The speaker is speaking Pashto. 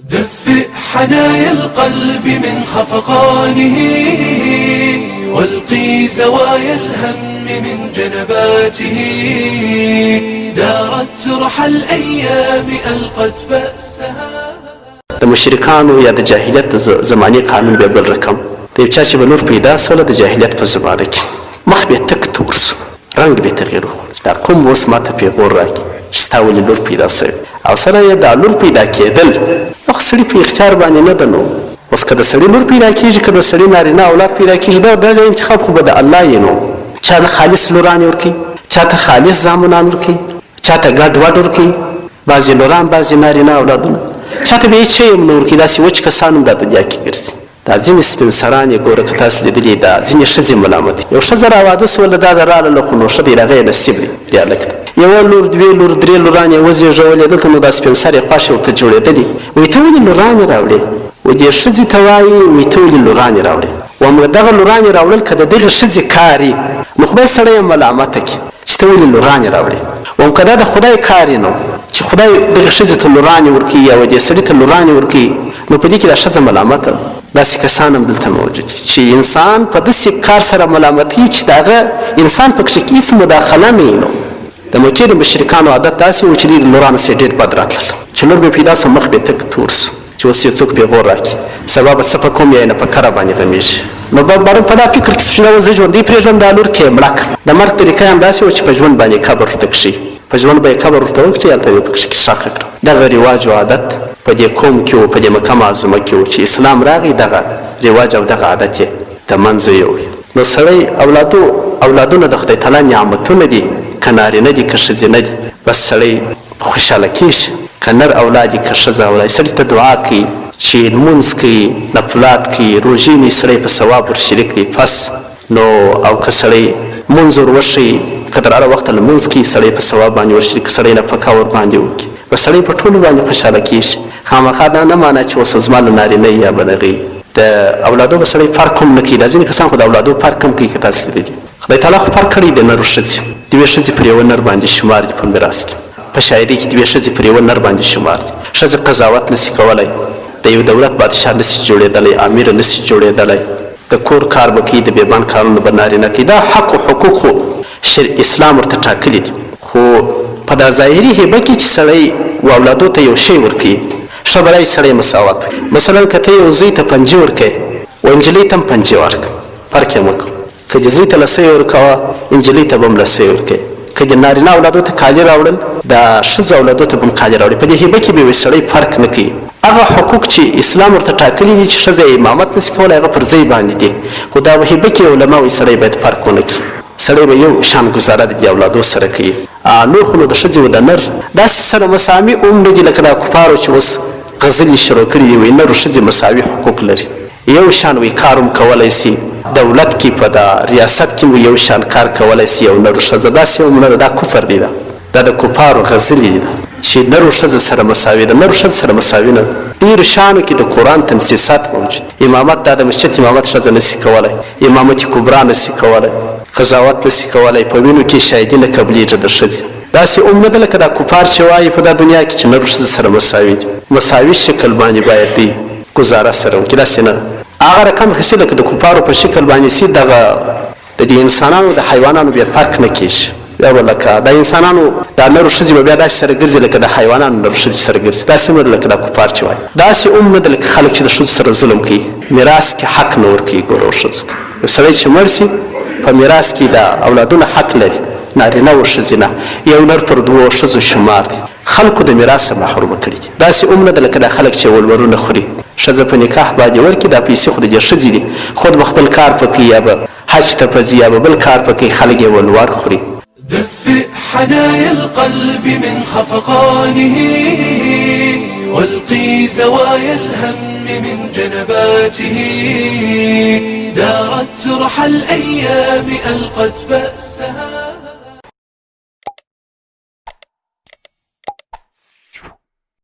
دفئ حنايا القلب من خفقانه، والقي زوايا الهم من جنباته. دارت رحى الأيام ألقت بأسها. د مشرکانو یا د جاهلیت زماني قانون به بل رقم د یو چا چې به لور پیدا سوله د جاهلیت په زمانه کې مخ به تک تور سو، رنګ به تغییر وکړ چې دا قوم اوس ماته پیغور راکړي چې ستا ولې لور پیدا سوې او سره یې دا لور پیدا کېدل خو سړي په اختیار باندې نه ده. نو اوس که د سړي لور پیدا کېږي که د سړي نارینه اولاد پیدا کېږي دا د انتخاب خو به د الله یې. نو چا ته خالص لورانې ورکوي، چا ته خالص زامنان ورکوي، چا ته ګډ وډ ورکوي، بعضې لوران بعضې نارینه اولادونه، چا ته به هېڅ شی هم نه ورکوي. داسې وچ کسان هم دا دنیا کې ګرځي. دا ځینې سپین سران یې ګوره که تاسو لیدلي دا ځینې ښځې ملامت یو ښځه راواده سوله دا د راغله خو نو ښه دی د هغه یې نصیب دی دی هلک ته یوه لور دوې لور درې لورانې یې وزېږولې دلته نو دا سپین سرې خوښې ورته جوړېدلې وایي ته ولې لورانې راوړې و دې ښځې ته وایي وایي ته ولې لورانې راوړې وایم دغه لورانې راوړل که د دغې ښځې کار یي نو خدای سړی یې ملامته کړي چې ته ولې لورانې راوړې وایم که دا د خدای کار یې نو چې خدای دغې ښځې ته لورانې ورکوي یا دې سړي ته لورانې ورکوي نو په دې کې دا ښځه ملامته داسې کسان هم دلته موجود دي چې انسان په داسې کار سره ملامتوي چې د هغه انسان په کښې هېڅ مداخله نه وي. نو د مکې د مشرکانو عادت داسې و چې دوی د لورانو سره ډېر بد راتلل چې لور به پیدا سو مخ به تک تور سو چې اوس یې څوک پیغور راکړي سبا به څه په کوم یا یې نه په کره باندې غمېږي. نو به په دا فکر کې چې دا زه ژوندی پرېږدم دا لور کې یې مړه کړم. د مرګ طریقه یې همداسې وه چې په ژوند باندې قبر ورته کښي په ژوند به یې قبر ورته وکړي هلته به یې په کښې ښخه کړم. دغه رواج و عادت په دې قوم کې و په دې مکه معظمه کې و چې اسلام راغی دغه رواج او دغه عادت یې د منځه یووی. نو سړی اولادونه د خدای تعالی نعمتونه دي که نارینه دي که ښځینه دي بس سړی خوشحاله کېږي که نر اولاد دي که ښځه اولاد سړي ته دعا کوي چې لمونځ کوي نفلات کوي روژې نیي سړی په ثواب ورشریک دی پس نو او که سړی لمونځ ور وښیي که تر هره وخته لمونځ کوي سړی په ثواب باندې ورشریک که سړی نفقه ور باندې وکړي بس سړی په ټولو باندې خوشحاله کېږي. خامخا دا نه معنی چې اوس زما له نارینه یا به دغې د اولادو به سړی فرق هم نه کوي. دا ځینې کسان خو د اولادو فرق هم کوي که تاسو لیدلي خدای تعالی خو فرق کړی د نر و ښځې دوې ښځې پر یوه نر باندې شمار دي په میراث کې په شاعرۍ کې دوې ښځې پر یوه نر باندې شمار دي. ښځه قضاوت نسي کولی د یو دولت بادشاه نسي جوړېدلی امیره نسي جوړېدلی د کور کار به کوي د بیبان کارونه به نارینه کوي. دا حق و حقوق خو اسلام ورته ټاکلي دي خو په دا ظاهري هیبه کې چې سړی و اولادو ته یو شی ورکوي ښه به رایي سړی مساوات وي. مثلا که ته یو زوی ته پنجې ورکوې و نجلۍ ته هم پنجې ورکړه فرق یې مه کوه. که دې زوی ته لسۍ ورکوه نجلۍ ته به هم لسۍ ورکوې. که د نارینه اولادو ته کالي راوړل د ښځو اولادو ته به هم کالي راوړي. په دې هیبه کې به یو سړی فرق نه کوي. هغه حقوق چې اسلام ورته ټاکلي دي چې ښځه امامت نسي کولی هغه پر ځای باندې دي خو دا هیبه کې علما وایي سړی باید فرق ونه کړي. سړی به یو شان ګزاره د دې اولادو سره کوي. نور خو نو د ښځې و د نر داسې سره مساوي هم نه دي لکه دا کفارو چې اوس غزلې شروع کړي دي وایي نر و ښځې مساوي حقوق لري یو شان وایي کار هم کولی سي دولت کې په دا ریاست کې مو یو شان کار کولی سي یو نر و ښځه داسې هم نه ده دا کفر دی دا د کفارو غزلې ده چې نر و ښځه سره مساوي ده نر و ښځه سره مساوي نه ډېرو شانو کې د قرآن تنسیصات موجود امامت دا د مسجد امامت ښځه نسي کولی امامت کبرا نسي کولی قضاوت نسي کولی په وینو کې شاهدي نه قبلېږي د ښځې داسې هم نه ده لکه دا کفار چې وایي په دا دنیا کې چې نر و ښځه سره مساوي دي مساوي شکل باندې باید دی ګزاره سره وکړي داسې نه هغه رقم حسي لکه د کفارو په شکل باندې سي دغه د دې انسانانو د حیوانانو بیا فرق نه کېږي بیا به لکه د انسانانو دا نر و ښځې به بیا داسې سره ګرځي لکه د حیوانانو نر و ښځې سره ګرځي داسې هم نه ده لکه دا کفار چې وایي داسې هم نه ده لکه خلک چې د ښځو سره ظلم کوي میراث کې حق نه ورکوي ګوره ښځو ته یو سړی چې مړ سي په میراث کې د اولادونه حق لري نارینه و ښځینه یو نر پر دوو ښځو شمار دي خلکو د میراث څخه محرومه کړي دي داسې هم نه ده لکه دا خلک چې ولورونه خوري ښځه په نکاح باندې ورکړي دا پیسې خو د دې ښځې دي خود به خپل کار په کوي یا به حج ته په ځي یا به بل کار په کوي خلک یې ولور خوري. دفئ حنايا القلب من خفقانه، والقي زوايا الهم من جنباته. دارت رحى الأيام ألقت بأسها.